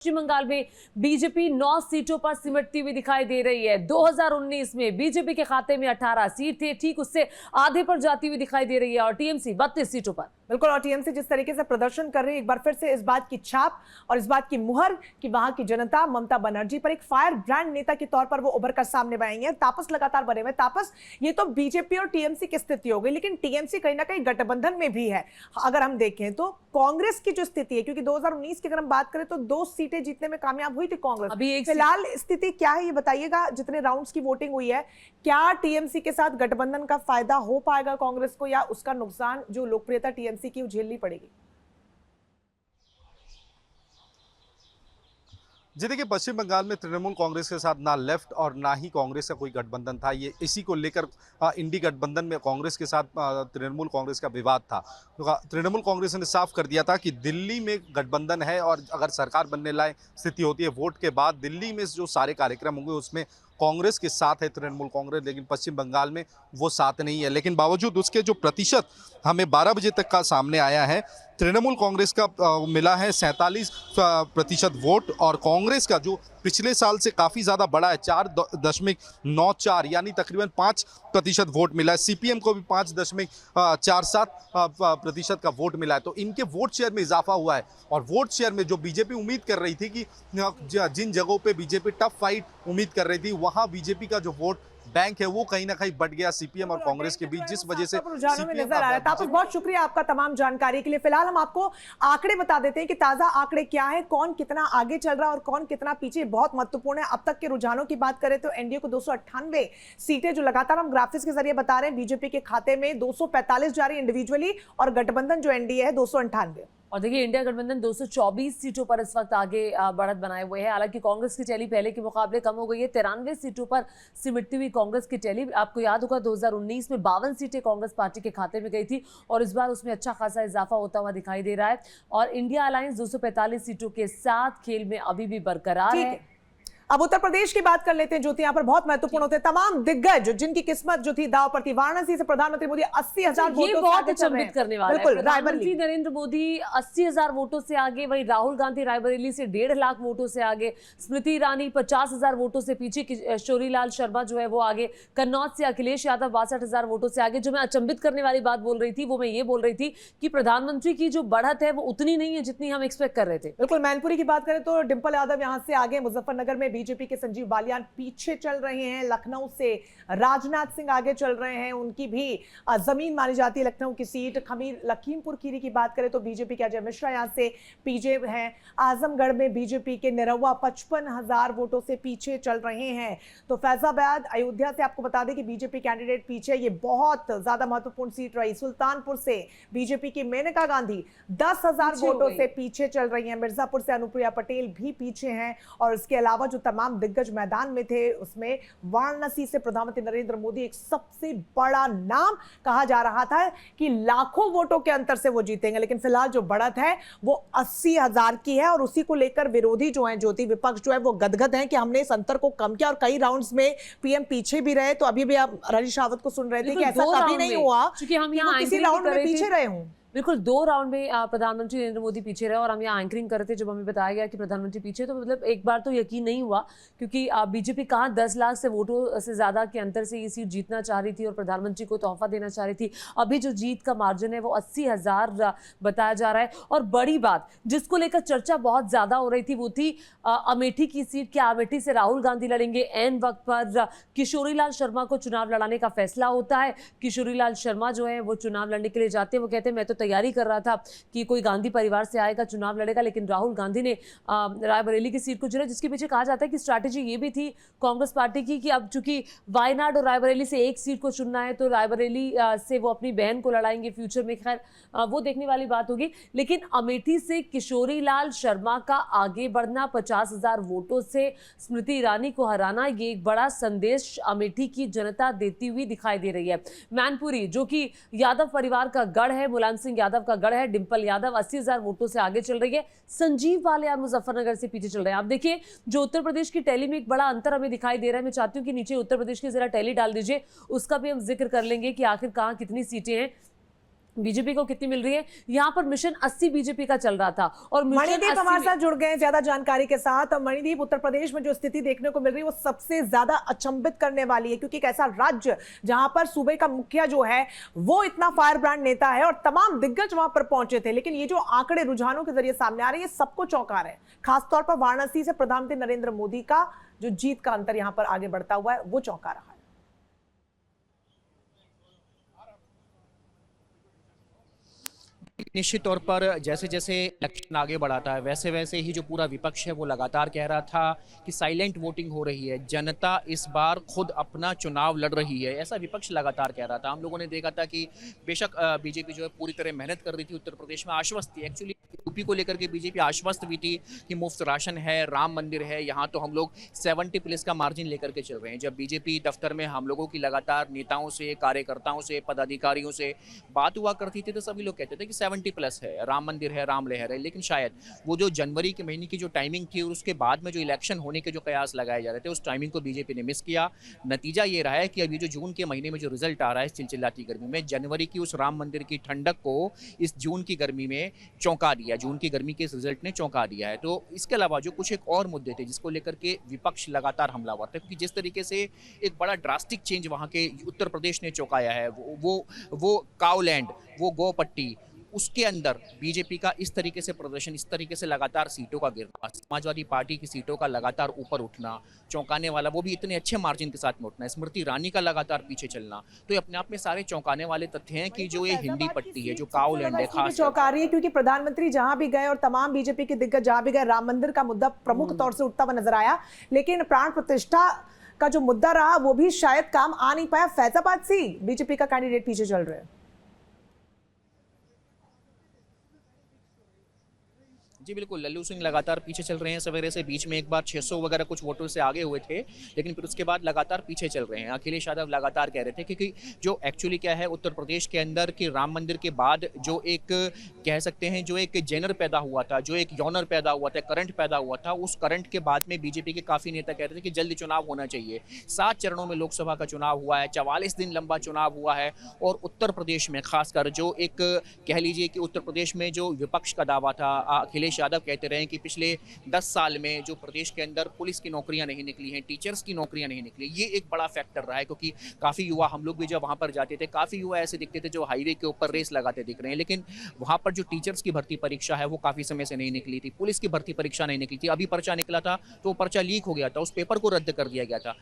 पश्चिम बंगाल में बीजेपी 9 सीटों पर सिमटती हुई दिखाई दे रही है। 2019 में बीजेपी के खाते में 18 सीट थे, ठीक उससे आधे पर जाती हुई दिखाई दे रही है और टीएमसी 32 सीटों पर। बिल्कुल, और टीएमसी जिस तरीके से प्रदर्शन कर रही है, एक बार फिर से इस बात की छाप और इस बात की मुहर कि वहां की जनता ममता बनर्जी पर एक फायर ब्रांड नेता के तौर पर वो उभर कर सामने आएंगे। हैं तापस लगातार बने हुए। तापस, ये तो बीजेपी और टीएमसी की स्थिति हो गई, लेकिन टीएमसी कहीं ना कहीं गठबंधन में भी है। अगर हम देखें तो कांग्रेस की जो स्थिति है, क्योंकि 2019 की अगर हम बात करें तो 2 सीटें जीतने में कामयाब हुई थी कांग्रेस। अभी फिलहाल स्थिति क्या है ये बताइएगा। जितने राउंड्स की वोटिंग हुई है, क्या टीएमसी के साथ गठबंधन का फायदा हो पाएगा कांग्रेस को, या उसका नुकसान जो लोकप्रियता टीएमसी की झेलनी पड़ेगी? जी देखिए, पश्चिम बंगाल में तृणमूल कांग्रेस के साथ ना लेफ्ट और ना ही कांग्रेस का कोई गठबंधन था। ये इसी को लेकर इंडी गठबंधन में कांग्रेस के साथ तृणमूल कांग्रेस का विवाद था। तो तृणमूल कांग्रेस ने साफ कर दिया था कि दिल्ली में गठबंधन है और अगर सरकार बनने लायक स्थिति होती है वोट के बाद, दिल्ली में जो सारे कार्यक्रम होंगे उसमें कांग्रेस के साथ है तृणमूल कांग्रेस, लेकिन पश्चिम बंगाल में वो साथ नहीं है। लेकिन बावजूद उसके जो प्रतिशत हमें 12 बजे तक का सामने आया है, तृणमूल कांग्रेस का मिला है 47% वोट और कांग्रेस का जो पिछले साल से काफ़ी ज़्यादा बड़ा है 4.94 यानी तकरीबन 5% वोट मिला है। सीपीएम को भी 5.47% का वोट मिला है। तो इनके वोट शेयर में इजाफा हुआ है और वोट शेयर में जो बीजेपी उम्मीद कर रही थी कि जिन जगहों पे बीजेपी टफ फाइट उम्मीद कर रही थी, वहाँ बीजेपी का जो वोट बैंक है वो कहीं ना कहीं बढ़ गया सीपीएम और कांग्रेस के बीच, जिस वजह से नजर आ रहा है। तापस, बहुत शुक्रिया आपका तमाम जानकारी के लिए। फिलहाल हम आपको आंकड़े बता देते हैं कि ताजा आंकड़े क्या है, कौन कितना आगे चल रहा है और कौन कितना पीछे, बहुत महत्वपूर्ण है। अब तक के रुझानों की बात करें तो एनडीए को 298 सीटें जो लगातार हम ग्राफिक्स के जरिए बता रहे हैं, बीजेपी के खाते में 245 जा रही है इंडिविजुअली, और गठबंधन जो एनडीए है 298। और देखिए, इंडिया गठबंधन 224 सीटों पर इस वक्त आगे बढ़त बनाए हुए है। हालांकि कांग्रेस की टैली पहले के मुकाबले कम हो गई है। 93 सीटों पर सिमटती हुई कांग्रेस की टैली, आपको याद होगा 2019 में 52 सीटें कांग्रेस पार्टी के खाते में गई थी और इस बार उसमें अच्छा खासा इजाफा होता हुआ दिखाई दे रहा है। और इंडिया अलायंस 245 सीटों के साथ खेल में अभी भी बरकरार है। अब उत्तर प्रदेश की बात कर लेते हैं, ज्योति। यहाँ पर बहुत महत्वपूर्ण होते हैं तमाम दिग्गज जिनकी किस्मत जो थी दांव पर थी। वाराणसी से प्रधानमंत्री मोदी 80,000 वोटों से बहुत अचंभित करने वाला है। प्रधानमंत्री नरेंद्र मोदी 80,000 वोटों से आगे, वहीं राहुल गांधी रायबरेली से 1.5 लाख वोटों से आगे, स्मृति ईरानी 50,000 वोटों से पीछे, किशोरीलाल शर्मा जो है वो आगे, कन्नौज से अखिलेश यादव 62,000 वोटों से आगे। जो मैं अचंभित करने वाली बात बोल रही थी वो मैं ये बोल रही थी कि प्रधानमंत्री की जो बढ़त है वो उतनी नहीं है जितनी हम एक्सपेक्ट कर रहे थे। बिल्कुल, मैनपुरी की बात करें तो डिंपल यादव यहां से आगे, मुजफ्फरनगर में बीजेपी के संजीव बालियान पीछे चल रहे हैं, लखनऊ से राजनाथ सिंह आगे चल रहे हैं, उनकी भी जमीन मानी जाती है लखनऊ की सीट। लखीमपुर खीरी की बात करें तो बीजेपी के अजय मिश्रा यहां से पीछे हैं। आजमगढ़ में बीजेपी के निरहुआ 55,000 वोटों से पीछे चल रहे हैं। तो फैजाबाद, अयोध्या से आपको बता दें कि बीजेपी कैंडिडेट पीछे, ये बहुत ज्यादा महत्वपूर्ण सीट रही। सुल्तानपुर से बीजेपी की मेनका गांधी 10,000 वोटों से पीछे चल रही है। मिर्जापुर से अनुप्रिया पटेल भी पीछे हैं। और इसके अलावा जो तमाम दिग्गज मैदान में थे उसमें वाराणसी से प्रधानमंत्री नरेंद्र मोदी एक सबसे बड़ा नाम कहा जा रहा था कि लाखों वोटों के अंतर से वो जीतेंगे, लेकिन फिलहाल जो बढ़त है वो 80,000 की है। और उसी को लेकर विरोधी जो है, ज्योति, विपक्ष जो है वो गदगद है कि हमने इस अंतर को कम किया। और कई राउंड्स में पीएम पीछे भी रहे। तो अभी भी आप रजनीश रावत को सुन रहे थे कि ऐसा कभी नहीं हुआ क्योंकि हम यहाँ किसी राउंड में पीछे रहे हूं। बिल्कुल, 2 राउंड में प्रधानमंत्री नरेंद्र मोदी पीछे रहे और हम यहाँ एंकरिंग कर रहे थे। जब हमें बताया गया कि प्रधानमंत्री पीछे, तो मतलब एक बार तो यकीन नहीं हुआ, क्योंकि बीजेपी कहाँ 10 लाख से वोटों से ज्यादा के अंतर से ये सीट जीतना चाह रही थी और प्रधानमंत्री को तोहफा देना चाह रही थी। अभी जो जीत का मार्जिन है वो 80,000 बताया जा रहा है। और बड़ी बात जिसको लेकर चर्चा बहुत ज्यादा हो रही थी वो थी अमेठी की सीट। क्या अमेठी से राहुल गांधी लड़ेंगे? एन वक्त पर किशोरीलाल शर्मा को चुनाव लड़ाने का फैसला होता है। किशोरीलाल शर्मा जो है वो चुनाव लड़ने के लिए जाते हैं। वो कहते हैं मैं तो तैयारी कर रहा था कि कोई गांधी परिवार से आएगा, चुनाव लड़ेगा, लेकिन राहुल गांधी ने रायबरेली की सीट को चुना, जिसके पीछे कहा जाता है कि स्ट्रैटेजी ये भी थी कांग्रेस पार्टी की कि अब चूंकि वायनाड और रायबरेली से एक सीट को चुनना है तो रायबरेली से वो अपनी बहन को लड़ाएंगे फ्यूचर में। खैर वो देखने वाली बात होगी, लेकिन अमेठी से किशोरीलाल शर्मा का आगे बढ़ना, 50,000 वोटों से स्मृति ईरानी को हराना, ये एक बड़ा संदेश अमेठी की जनता देती हुई दिखाई दे रही है। मैनपुरी जो कि यादव परिवार का गढ़ है, मुलायम सिंह यादव का गढ़ है, डिंपल यादव 80,000 वोटों से आगे चल रही है। संजीव बालियान मुजफ्फरनगर से पीछे चल रहे हैं। आप देखिए, जो उत्तर प्रदेश की टैली में एक बड़ा अंतर हमें दिखाई दे रहा है। मैं चाहती हूं कि नीचे उत्तर प्रदेश की जरा टैली डाल दीजिए, उसका भी हम जिक्र कर लेंगे कि आखिर कहां कितनी सीटें हैं। बीजेपी को कितनी मिल रही है। यहाँ पर मिशन 80 बीजेपी का चल रहा था और मिशन मणिदीप 80 हमारे साथ जुड़ गए हैं ज्यादा जानकारी के साथ। मणिदीप, उत्तर प्रदेश में जो स्थिति देखने को मिल रही है वो सबसे ज्यादा अचंभित करने वाली है, क्योंकि एक ऐसा राज्य जहां पर सूबे का मुखिया जो है वो इतना फायर ब्रांड नेता है और तमाम दिग्गज वहां पर पहुंचे थे, लेकिन ये जो आंकड़े रुझानों के जरिए सामने आ रहे हैं ये सबको चौंका रहे हैं। खासतौर पर वाराणसी से प्रधानमंत्री नरेंद्र मोदी का जो जीत का अंतर यहां पर आगे बढ़ता हुआ है वो चौंका रहा है। निश्चित तौर पर जैसे जैसे इलेक्शन आगे बढ़ाता है वैसे वैसे ही जो पूरा विपक्ष है वो लगातार कह रहा था कि साइलेंट वोटिंग हो रही है, जनता इस बार खुद अपना चुनाव लड़ रही है, ऐसा विपक्ष लगातार कह रहा था। हम लोगों ने देखा था कि बेशक बीजेपी जो है पूरी तरह मेहनत कर रही थी, उत्तर प्रदेश में आश्वस्त थी। एक्चुअली यूपी को लेकर के बीजेपी आश्वस्त भी थी कि मुफ्त राशन है, राम मंदिर है, यहाँ तो हम लोग 70+ का मार्जिन लेकर के चल रहे हैं। जब बीजेपी दफ्तर में हम लोगों की लगातार नेताओं से, कार्यकर्ताओं से, पदाधिकारियों से बात हुआ करती थी तो सभी लोग कहते थे कि 70+ है, राम मंदिर है, राम लहर है। लेकिन शायद वो जो जनवरी के महीने की जो टाइमिंग थी और उसके बाद में जो इलेक्शन होने के जो कयास लगाए जा रहे थे उस टाइमिंग को बीजेपी ने मिस किया। नतीजा ये रहा है कि अभी जो जून के महीने में जो रिजल्ट आ रहा है इस चिलचिलाती गर्मी में, जनवरी की उस राम मंदिर की ठंडक को इस जून की गर्मी में चौंका दिया, जून की गर्मी के इस रिजल्ट ने चौंका दिया है। तो इसके अलावा जो कुछ एक और मुद्दे थे जिसको लेकर के विपक्ष लगातार हमलावर था, क्योंकि जिस तरीके से एक बड़ा ड्रास्टिक चेंज वहाँ के उत्तर प्रदेश ने चौंकाया है, वो काउलैंड, वो गोपट्टी, उसके अंदर बीजेपी का इस तरीके से प्रदर्शन, इस तरीके से लगातार सीटों का गिरना, समाजवादी पार्टी की सीटों का लगातार ऊपर उठना, चौंकाने वाला, वो भी इतने अच्छे मार्जिन के साथ में उठना, स्मृति ईरानी का लगातार पीछे चलना, तो ये अपने आप में सारे चौंकाने वाले तथ्य हैं कि जो ये हिंदी पट्टी है, जो काउलैंड है, खास चौंका रही है क्योंकि प्रधानमंत्री जहां भी गए और तमाम बीजेपी के दिग्गज जहां भी गए, राम मंदिर का मुद्दा प्रमुख तौर से उठता हुआ नजर आया, लेकिन प्राण प्रतिष्ठा का जो मुद्दा रहा वो भी शायद काम आ नहीं पाया। फैजाबाद से बीजेपी का कैंडिडेट पीछे चल रहे हैं। जी बिल्कुल, लल्लू सिंह लगातार पीछे चल रहे हैं। सवेरे से बीच में एक बार 600 वगैरह कुछ वोटों से आगे हुए थे, लेकिन फिर उसके बाद लगातार पीछे चल रहे हैं। अखिलेश यादव लगातार कह रहे थे क्योंकि जो एक्चुअली क्या है उत्तर प्रदेश के अंदर कि राम मंदिर के बाद जो एक कह सकते हैं जो एक जेनर पैदा हुआ था, जो एक यौनर पैदा हुआ था, करंट पैदा हुआ था, उस करंट के बाद में बीजेपी के काफ़ी नेता कह रहे थे कि जल्द चुनाव होना चाहिए। 7 चरणों में लोकसभा का चुनाव हुआ है, 44 दिन लंबा चुनाव हुआ है और उत्तर प्रदेश में खासकर जो एक कह लीजिए कि उत्तर प्रदेश में जो विपक्ष का दावा था, अखिलेश यादव कहते रहे कि पिछले 10 साल में जो प्रदेश के अंदर पुलिस की नौकरियां नहीं निकली हैं, टीचर्स की नौकरियां नहीं निकली, ये एक बड़ा फैक्टर रहा है। क्योंकि काफ़ी युवा, हम लोग भी जब वहाँ पर जाते थे, काफ़ी युवा ऐसे दिखते थे जो हाईवे के ऊपर रेस लगाते दिख रहे हैं, लेकिन वहाँ पर जो टीचर्स की भर्ती परीक्षा है वो काफ़ी समय से नहीं निकली थी, पुलिस की भर्ती परीक्षा नहीं निकली थी। अभी पर्चा निकला था तो वो पर्चा लीक हो गया था, उस पेपर को रद्द कर दिया गया था।